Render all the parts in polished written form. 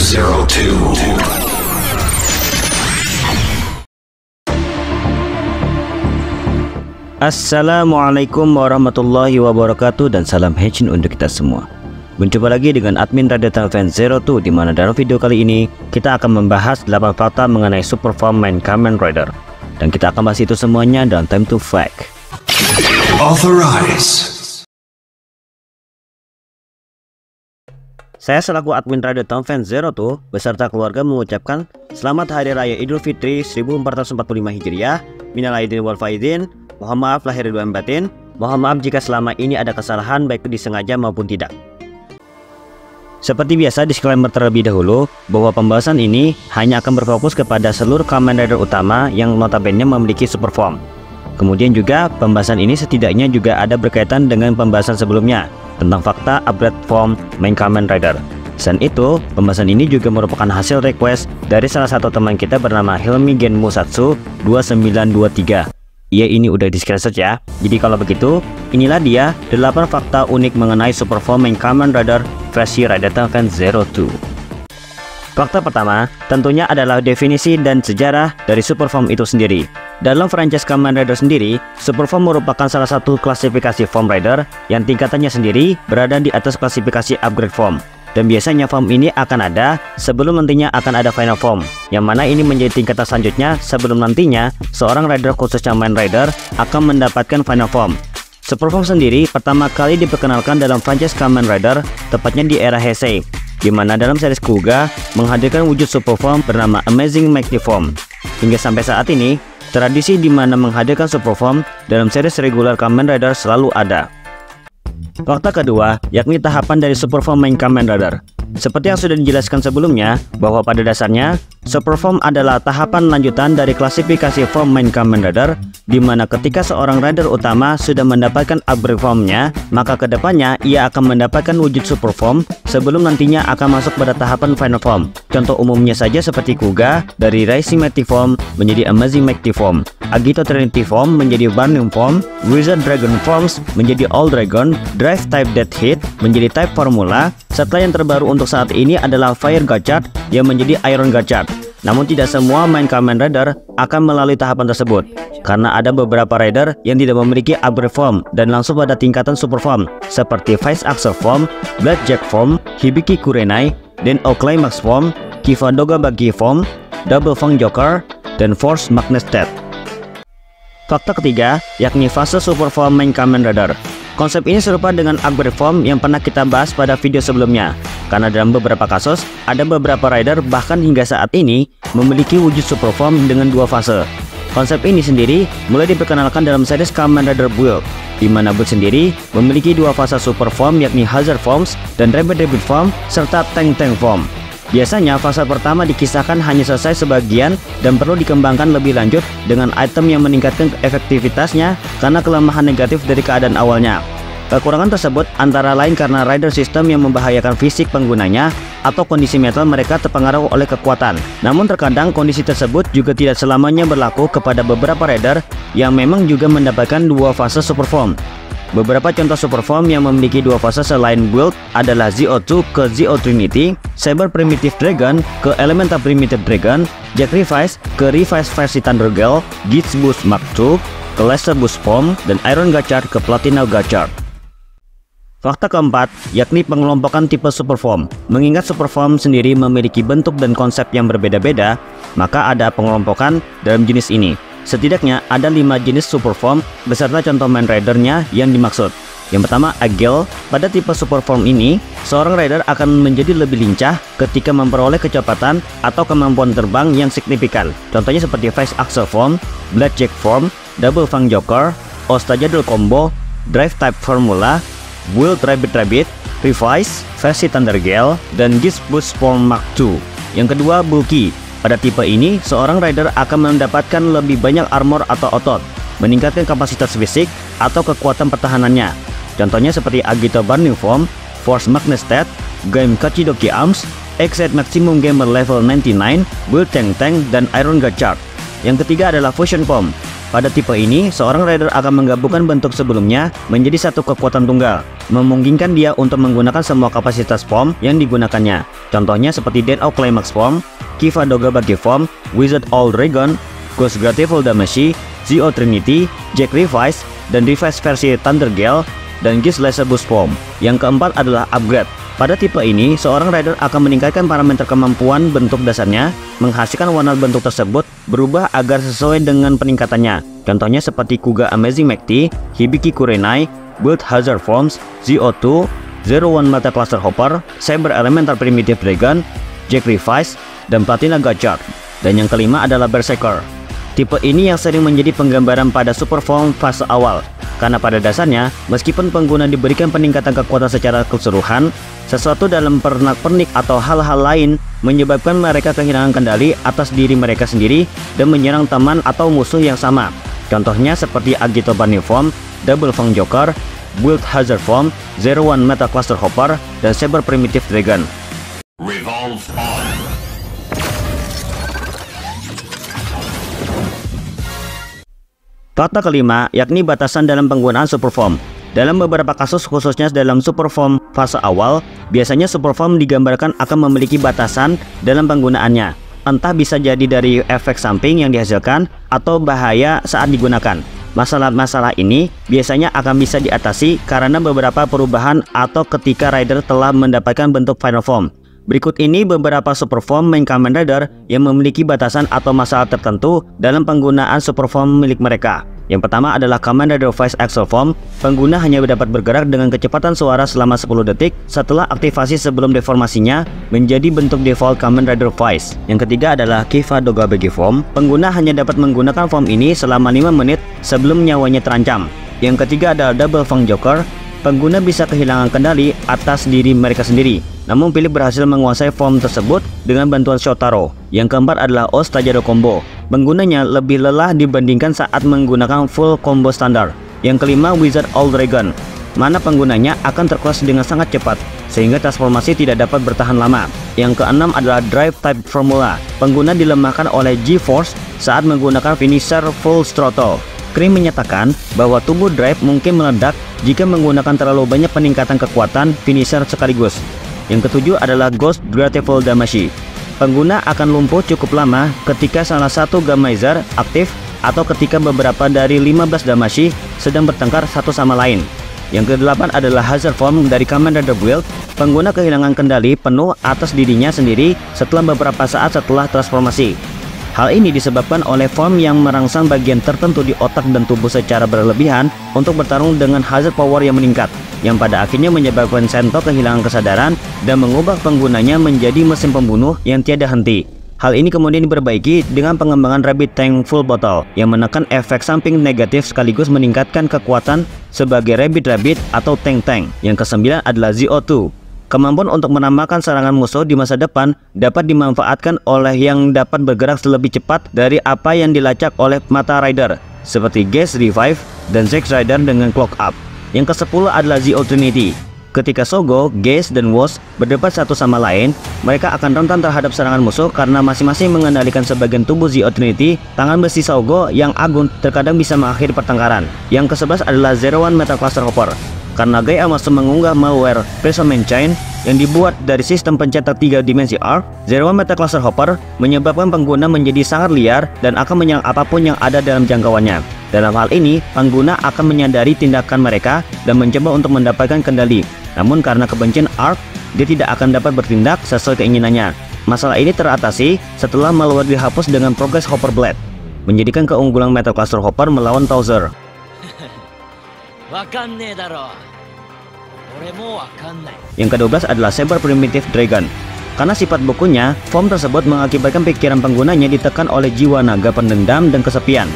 02. Assalamualaikum warahmatullahi wabarakatuh dan salam Henshin untuk kita semua. Berjumpa lagi dengan admin Radio Fan 02, di mana dalam video kali ini kita akan membahas 8 fakta mengenai super form main Kamen Rider. Dan kita akan bahas itu semuanya dalam Time to Fact. Authorize. Saya selaku admin Radio Fan 02 beserta keluarga mengucapkan Selamat Hari Raya Idul Fitri 1445 Hijriah. Minal aidin wal faizin. Mohon maaf lahir dan batin. Mohon maaf jika selama ini ada kesalahan baik disengaja maupun tidak. Seperti biasa, disclaimer terlebih dahulu bahwa pembahasan ini hanya akan berfokus kepada seluruh Kamen Rider utama yang notabene memiliki super form. Kemudian juga pembahasan ini setidaknya juga ada berkaitan dengan pembahasan sebelumnya tentang fakta upgrade form main Kamen Rider. Selain itu, pembahasan ini juga merupakan hasil request dari salah satu teman kita bernama Hilmi Gen Musatsu 2923. Ia ini udah di screenshot ya. Jadi kalau begitu, inilah dia 8 fakta unik mengenai super form main Kamen Rider versi Radio Fan 02. Fakta pertama tentunya adalah definisi dan sejarah dari super form itu sendiri. Dalam franchise Kamen Rider sendiri, super form merupakan salah satu klasifikasi form rider yang tingkatannya sendiri berada di atas klasifikasi upgrade form. Dan biasanya form ini akan ada sebelum nantinya akan ada final form, yang mana ini menjadi tingkatan selanjutnya sebelum nantinya seorang rider khususnya main rider akan mendapatkan final form. Super form sendiri pertama kali diperkenalkan dalam franchise Kamen Rider, tepatnya di era Heisei, di mana dalam series Kuuga menghadirkan wujud super form bernama Amazing Mighty Form. Hingga sampai saat ini, tradisi di mana menghadirkan super form dalam series regular Kamen Rider selalu ada. Fakta kedua, yakni tahapan dari super form main Kamen Rider. Seperti yang sudah dijelaskan sebelumnya, bahwa pada dasarnya super form adalah tahapan lanjutan dari klasifikasi form main Kamen Rider, di mana ketika seorang rider utama sudah mendapatkan upgrade formnya, maka kedepannya ia akan mendapatkan wujud super form sebelum nantinya akan masuk pada tahapan final form. Contoh umumnya saja seperti Kuuga dari Rising Mighty Form menjadi Amazing Mighty Form, Agito Trinity Form menjadi Burning Form, Wizard Dragon Forms menjadi All Dragon, Drive Type Death Hit menjadi Type Formula, serta yang terbaru untuk saat ini adalah Fire Gachard yang menjadi Iron Gachard. Namun tidak semua main Kamen Rider akan melalui tahapan tersebut, karena ada beberapa rider yang tidak memiliki upgrade form dan langsung pada tingkatan super form seperti Vice Axel Form, Blackjack Form, Hibiki Kurenai, dan Climax Form, Kifadoga Bagi Form, Double Fang Joker, dan Force Magnested. Fakta ketiga, yakni fase super form main Kamen Rider. Konsep ini serupa dengan upgrade form yang pernah kita bahas pada video sebelumnya, karena dalam beberapa kasus, ada beberapa rider bahkan hingga saat ini memiliki wujud super form dengan 2 fase. Konsep ini sendiri mulai diperkenalkan dalam series Kamen Rider Build, di mana Build sendiri memiliki 2 fase super form yakni Hazard Forms dan Rabbit Form serta Tank Form. Biasanya fase pertama dikisahkan hanya selesai sebagian dan perlu dikembangkan lebih lanjut dengan item yang meningkatkan efektivitasnya karena kelemahan negatif dari keadaan awalnya. Kekurangan tersebut antara lain karena rider system yang membahayakan fisik penggunanya atau kondisi mental mereka terpengaruh oleh kekuatan. Namun terkadang kondisi tersebut juga tidak selamanya berlaku kepada beberapa rider yang memang juga mendapatkan 2 fase super form. Beberapa contoh super form yang memiliki 2 fase selain Build adalah ZO2 ke ZO Trinity, Cyber Primitive Dragon ke Elemental Primitive Dragon, Jack Revice ke Revice versi Thunder Gale, Gitz Boost Mark II ke Laser Boost Form, dan Iron Gachard ke Platinum Gachard. Fakta keempat, yakni pengelompokan tipe super form. Mengingat super form sendiri memiliki bentuk dan konsep yang berbeda-beda, maka ada pengelompokan dalam jenis ini. Setidaknya ada 5 jenis super form beserta contoh main ridernya yang dimaksud. Yang pertama, Agile. Pada tipe super form ini, seorang rider akan menjadi lebih lincah ketika memperoleh kecepatan atau kemampuan terbang yang signifikan. Contohnya seperti Vice Axel Form, Blackjack Form, Double Fang Joker, Ostajadel Combo, Drive Type Formula, Wild Rabbit, Revise versi Thunder Gale, dan Gitz Boost Form Mark II. Yang kedua, Bulky. Pada tipe ini, seorang rider akan mendapatkan lebih banyak armor atau otot, meningkatkan kapasitas fisik atau kekuatan pertahanannya. Contohnya seperti Agito Burning Form, Force Magnested, Game Kachidoki Arms, Excite Maximum Gamer Level 99, Build Tank, dan Iron Gachard. Yang ketiga adalah Fusion Form. Pada tipe ini, seorang rider akan menggabungkan bentuk sebelumnya menjadi satu kekuatan tunggal, memungkinkan dia untuk menggunakan semua kapasitas form yang digunakannya. Contohnya seperti Dead of Climax form, Kiva Dogabagi form, Wizard All Dragon, Ghost Grateful Damacy, Zio Trinity, Jack Revice, dan Revice versi Thunder Gale, dan Geese Laser Boost form. Yang keempat adalah upgrade. Pada tipe ini, seorang rider akan meningkatkan parameter kemampuan bentuk dasarnya, menghasilkan warna bentuk tersebut berubah agar sesuai dengan peningkatannya. Contohnya seperti Kuga Amazing Mighty, Hibiki Kurenai, Build Hazard Forms, ZO2, 01 Meta Cluster Hopper, Cyber Elemental Primitive Dragon, Jack Revice, dan Platina Gachard. Dan yang kelima adalah Berserker. Tipe ini yang sering menjadi penggambaran pada super form fase awal, karena pada dasarnya, meskipun pengguna diberikan peningkatan kekuatan secara keseluruhan, sesuatu dalam pernak-pernik atau hal-hal lain menyebabkan mereka kehilangan kendali atas diri mereka sendiri dan menyerang teman atau musuh yang sama. Contohnya seperti Agito Bunny Form, Double Fang Joker, Build Hazard Form, 01 Meta Cluster Hopper, dan Saber Primitive Dragon. Revolve on. Fakta kelima, yakni batasan dalam penggunaan Superform. Dalam beberapa kasus, khususnya dalam Superform fase awal, biasanya Superform digambarkan akan memiliki batasan dalam penggunaannya. Entah bisa jadi dari efek samping yang dihasilkan atau bahaya saat digunakan. Masalah-masalah ini biasanya akan bisa diatasi karena beberapa perubahan atau ketika rider telah mendapatkan bentuk final form. Berikut ini beberapa Superform main Kamen Rider yang memiliki batasan atau masalah tertentu dalam penggunaan Superform milik mereka. Yang pertama adalah Kamen Rider Vice Axel Form. Pengguna hanya dapat bergerak dengan kecepatan suara selama 10 detik setelah aktivasi sebelum deformasinya menjadi bentuk default Kamen Rider Vice. Yang ketiga adalah Kiva Dogabagi Form. Pengguna hanya dapat menggunakan form ini selama 5 menit sebelum nyawanya terancam. Yang ketiga adalah Double Fang Joker. Pengguna bisa kehilangan kendali atas diri mereka sendiri, namun Philip berhasil menguasai form tersebut dengan bantuan Shotaro. Yang keempat adalah Os Tajado Combo. Penggunanya lebih lelah dibandingkan saat menggunakan full combo standar. Yang kelima, Wizard All Dragon, mana penggunanya akan terkelas dengan sangat cepat sehingga transformasi tidak dapat bertahan lama. Yang keenam adalah Drive Type Formula. Pengguna dilemahkan oleh G-Force saat menggunakan finisher Full Throttle. Cream menyatakan bahwa tubuh Drive mungkin meledak jika menggunakan terlalu banyak peningkatan kekuatan finisher sekaligus. Yang ketujuh adalah Ghost Grateful Damacy. Pengguna akan lumpuh cukup lama ketika salah satu Gamaizer aktif atau ketika beberapa dari 15 Damacy sedang bertengkar satu sama lain. Yang kedelapan adalah Hazard Form dari Kamen Rider Build. Pengguna kehilangan kendali penuh atas dirinya sendiri setelah beberapa saat setelah transformasi. Hal ini disebabkan oleh form yang merangsang bagian tertentu di otak dan tubuh secara berlebihan untuk bertarung dengan hazard power yang meningkat, yang pada akhirnya menyebabkan Sento kehilangan kesadaran dan mengubah penggunanya menjadi mesin pembunuh yang tiada henti. Hal ini kemudian diperbaiki dengan pengembangan Rabbit Tank Full Bottle yang menekan efek samping negatif sekaligus meningkatkan kekuatan sebagai Rabbit atau Tank. Yang kesembilan adalah ZO2. Kemampuan untuk menambahkan serangan musuh di masa depan dapat dimanfaatkan oleh yang dapat bergerak lebih cepat dari apa yang dilacak oleh mata rider, seperti Geese Revive dan Zack Rider dengan Clock Up. Yang ke-10 adalah Zio Trinity. Ketika Sogo, Geese, dan Woz berdebat satu sama lain, mereka akan rentan terhadap serangan musuh karena masing-masing mengendalikan sebagian tubuh Zio Trinity. Tangan besi Sogo yang agung terkadang bisa mengakhiri pertengkaran. Yang ke-11 adalah 01 Meta Cluster Hopper. Karena Gai Amasu mengunggah malware Prism Chain yang dibuat dari sistem pencetak 3 dimensi ARC, 01 Meta Cluster Hopper menyebabkan pengguna menjadi sangat liar dan akan menyerang apapun yang ada dalam jangkauannya. Dalam hal ini, pengguna akan menyadari tindakan mereka dan mencoba untuk mendapatkan kendali. Namun karena kebencian ARC, dia tidak akan dapat bertindak sesuai keinginannya. Masalah ini teratasi setelah malware dihapus dengan progres Hopper Blade, menjadikan keunggulan Meta Cluster Hopper melawan Towser. Yang ke-12 adalah Saber Primitive Dragon. Karena sifat bukunya, form tersebut mengakibatkan pikiran penggunanya ditekan oleh jiwa naga pendendam dan kesepian,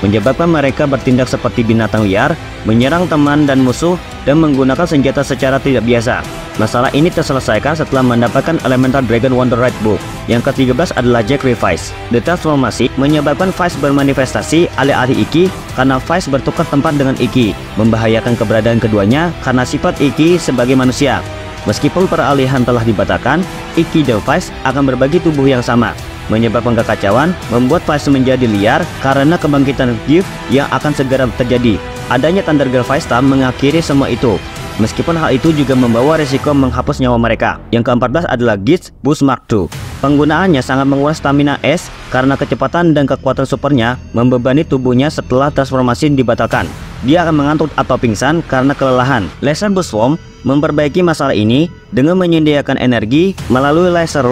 menyebabkan mereka bertindak seperti binatang liar, menyerang teman dan musuh, dan menggunakan senjata secara tidak biasa. Masalah ini terselesaikan setelah mendapatkan Elemental Dragon Wonder Ride Book. Yang ke-13 adalah Jack Revice. Transformasi menyebabkan Vice bermanifestasi alih-alih Iki karena Vice bertukar tempat dengan Iki, membahayakan keberadaan keduanya karena sifat Iki sebagai manusia. Meskipun peralihan telah dibatalkan, Iki dan Vice akan berbagi tubuh yang sama. menyebabkan kekacauan, membuat fase menjadi liar karena kebangkitan gift yang akan segera terjadi. Adanya Thunder Girl Firestorm mengakhiri semua itu. Meskipun hal itu juga membawa resiko menghapus nyawa mereka. Yang ke-14 adalah Gitz Boost Mark II. Penggunaannya sangat menguras stamina S karena kecepatan dan kekuatan supernya membebani tubuhnya setelah transformasi dibatalkan. Dia akan mengantuk atau pingsan karena kelelahan. Laser Boost Form memperbaiki masalah ini dengan menyediakan energi melalui laser.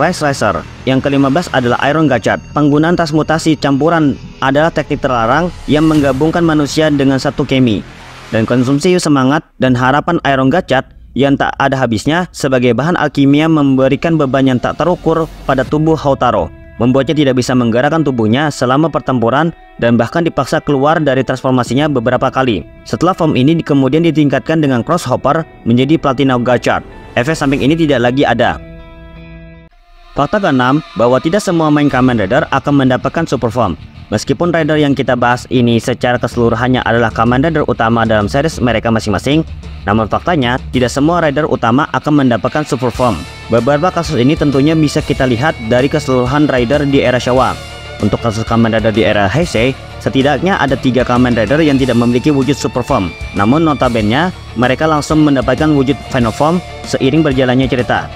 Yang ke-15 adalah Iron Gachard. Penggunaan transmutasi campuran adalah teknik terlarang yang menggabungkan manusia dengan satu kemi. Dan konsumsi semangat dan harapan Iron Gachard yang tak ada habisnya sebagai bahan alkimia memberikan beban yang tak terukur pada tubuh Houtaro, membuatnya tidak bisa menggerakkan tubuhnya selama pertempuran dan bahkan dipaksa keluar dari transformasinya beberapa kali. Setelah form ini kemudian ditingkatkan dengan Crosshopper menjadi Platinum Gachard. Efek samping ini tidak lagi ada. Fakta ke-6 bahwa tidak semua main Kamen Rider akan mendapatkan super form. Meskipun rider yang kita bahas ini secara keseluruhannya adalah Kamen Rider utama dalam series mereka masing-masing, namun faktanya tidak semua rider utama akan mendapatkan super form. Beberapa kasus ini tentunya bisa kita lihat dari keseluruhan rider di era Showa. Untuk kasus Kamen Rider di era Heisei, setidaknya ada 3 Kamen Rider yang tidak memiliki wujud super form. Namun notabene mereka langsung mendapatkan wujud final form seiring berjalannya cerita.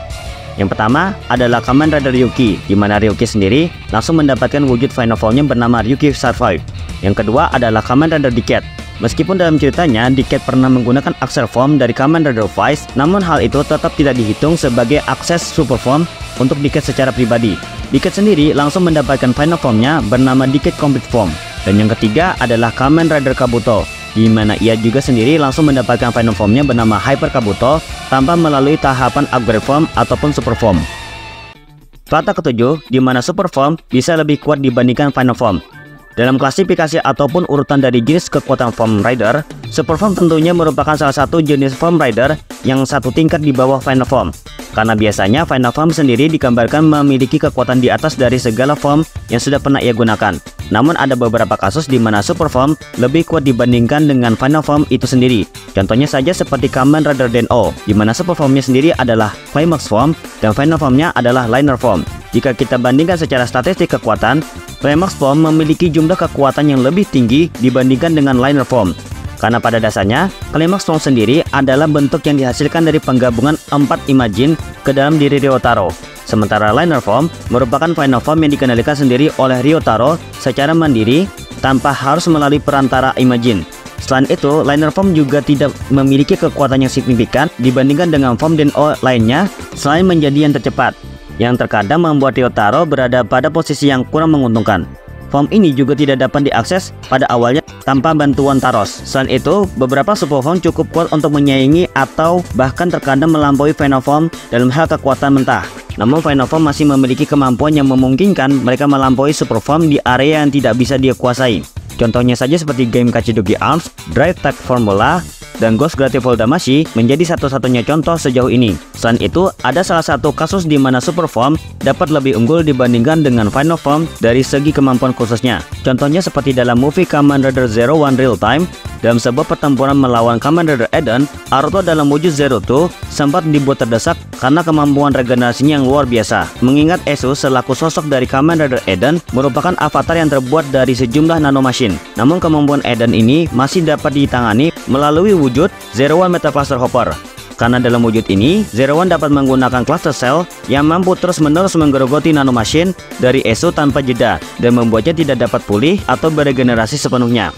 Yang pertama adalah Kamen Rider Ryuki, di mana Ryuki sendiri langsung mendapatkan wujud final formnya bernama Ryuki Survive. Yang kedua adalah Kamen Rider Decade. Meskipun dalam ceritanya Decade pernah menggunakan akses form dari Kamen Rider Vice, namun hal itu tetap tidak dihitung sebagai akses super form untuk Decade secara pribadi. Decade sendiri langsung mendapatkan final formnya bernama Decade Complete Form. Dan yang ketiga adalah Kamen Rider Kabuto, di mana ia juga sendiri langsung mendapatkan final formnya bernama Hyper Kabuto tanpa melalui tahapan upgrade form ataupun super form. Fakta ketujuh, di mana super form bisa lebih kuat dibandingkan final form. Dalam klasifikasi ataupun urutan dari jenis kekuatan form rider, super form tentunya merupakan salah satu jenis form rider yang satu tingkat di bawah final form. Karena biasanya final form sendiri digambarkan memiliki kekuatan di atas dari segala form yang sudah pernah ia gunakan. Namun ada beberapa kasus di mana super form lebih kuat dibandingkan dengan final form itu sendiri. Contohnya saja seperti Kamen Rider Den-O, di mana super formnya sendiri adalah Climax Form dan final formnya adalah Liner Form. Jika kita bandingkan secara statistik kekuatan, Climax Form memiliki jumlah kekuatan yang lebih tinggi dibandingkan dengan Liner Form. Karena pada dasarnya, Climax Form sendiri adalah bentuk yang dihasilkan dari penggabungan 4 Imagine ke dalam diri Ryotaro. Sementara Liner Form merupakan final form yang dikendalikan sendiri oleh Ryotaro secara mandiri tanpa harus melalui perantara Imagine. Selain itu, Liner Form juga tidak memiliki kekuatan yang signifikan dibandingkan dengan form Den-O lainnya selain menjadi yang tercepat, yang terkadang membuat Ryotaro berada pada posisi yang kurang menguntungkan. Form ini juga tidak dapat diakses pada awalnya tanpa bantuan Taros. Selain itu, beberapa super form cukup kuat untuk menyaingi atau bahkan terkadang melampaui final form dalam hal kekuatan mentah. Namun final form masih memiliki kemampuan yang memungkinkan mereka melampaui super form di area yang tidak bisa dia kuasai. Contohnya saja seperti game Kachidogi Arms, Drive Type Formula, dan Ghost Grateful Damacy menjadi satu-satunya contoh sejauh ini. Selain itu, ada salah satu kasus di mana super form dapat lebih unggul dibandingkan dengan final form dari segi kemampuan khususnya. Contohnya seperti dalam movie Kamen Rider Zero One Real Time. Dalam sebuah pertempuran melawan Kamen Rider Eden, Aruto dalam wujud Zero Two sempat dibuat terdesak karena kemampuan regenerasinya yang luar biasa. Mengingat Esu selaku sosok dari Kamen Rider Eden merupakan avatar yang terbuat dari sejumlah nanomachine. Namun kemampuan Eden ini masih dapat ditangani melalui wujud Zero One Metal Cluster Hopper. Karena dalam wujud ini, Zero One dapat menggunakan cluster cell yang mampu terus-menerus menggerogoti nanomachine dari Esu tanpa jeda dan membuatnya tidak dapat pulih atau beregenerasi sepenuhnya.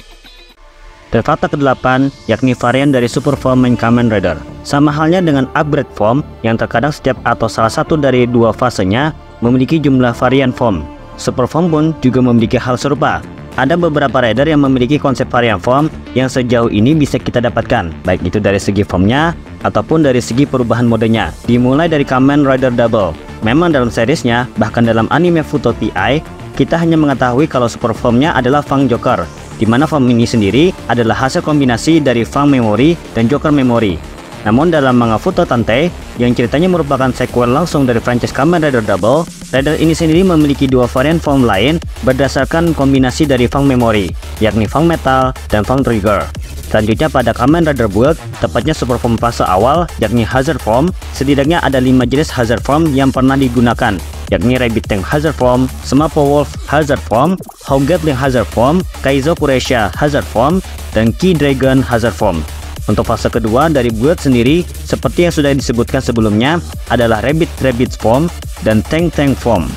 Dan fakta ke-8, yakni varian dari super form main Kamen Rider. Sama halnya dengan upgrade form, yang terkadang setiap atau salah satu dari dua fasenya memiliki jumlah varian form. Super form pun juga memiliki hal serupa. Ada beberapa rider yang memiliki konsep varian form yang sejauh ini bisa kita dapatkan, baik itu dari segi formnya ataupun dari segi perubahan modenya. Dimulai dari Kamen Rider Double. Memang dalam seriesnya, bahkan dalam anime Futo TI, kita hanya mengetahui kalau super formnya adalah Fang Joker, di mana form ini sendiri adalah hasil kombinasi dari Fang Memory dan Joker Memory. Namun dalam manga Futo Tantei, yang ceritanya merupakan sequel langsung dari franchise Kamen Rider Double, rider ini sendiri memiliki dua varian form lain berdasarkan kombinasi dari Fang Memory, yakni Fang Metal dan Fang Trigger. Selanjutnya pada Kamen Rider build, tepatnya super form fase awal, yakni Hazard Form, setidaknya ada 5 jenis Hazard Form yang pernah digunakan, yakni Rabbit Tank Hazard Form, Smapo Wolf Hazard Form, Hawk Gatling Hazard Form, Kaizo Kureisha Hazard Form, dan Ki Dragon Hazard Form. Untuk fase kedua dari build sendiri, seperti yang sudah disebutkan sebelumnya, adalah Rabbit Form dan Tank Form.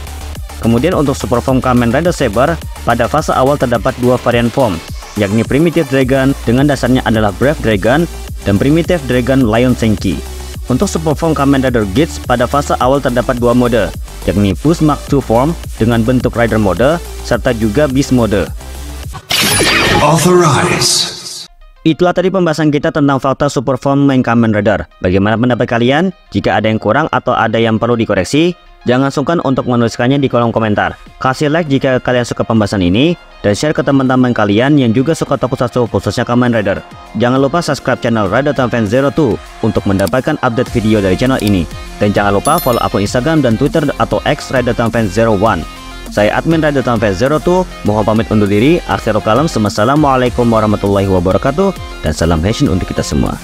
Kemudian untuk super form Kamen Rider Saber, pada fase awal terdapat 2 varian form, yakni Primitive Dragon dengan dasarnya adalah Brave Dragon dan Primitive Dragon Lion Senki. Untuk super form Kamen Rider Geats, pada fase awal terdapat 2 mode, yakni Push Mark II form dengan bentuk Rider mode serta juga Beast mode. Authorize. Itulah tadi pembahasan kita tentang fakta super form main Kamen Rider. Bagaimana pendapat kalian? Jika ada yang kurang atau ada yang perlu dikoreksi, jangan sungkan untuk menuliskannya di kolom komentar. Kasih like jika kalian suka pembahasan ini, dan share ke teman-teman kalian yang juga suka tokusatsu khususnya Kamen Rider. Jangan lupa subscribe channel Rider Time Fans 02 untuk mendapatkan update video dari channel ini. Dan jangan lupa follow akun Instagram dan Twitter atau X Rider Time Fans 01. Saya admin Rider Time Fans 02, mohon pamit undur diri. Akhirul kalam, wassalamualaikum warahmatullahi wabarakatuh, dan salam fashion untuk kita semua.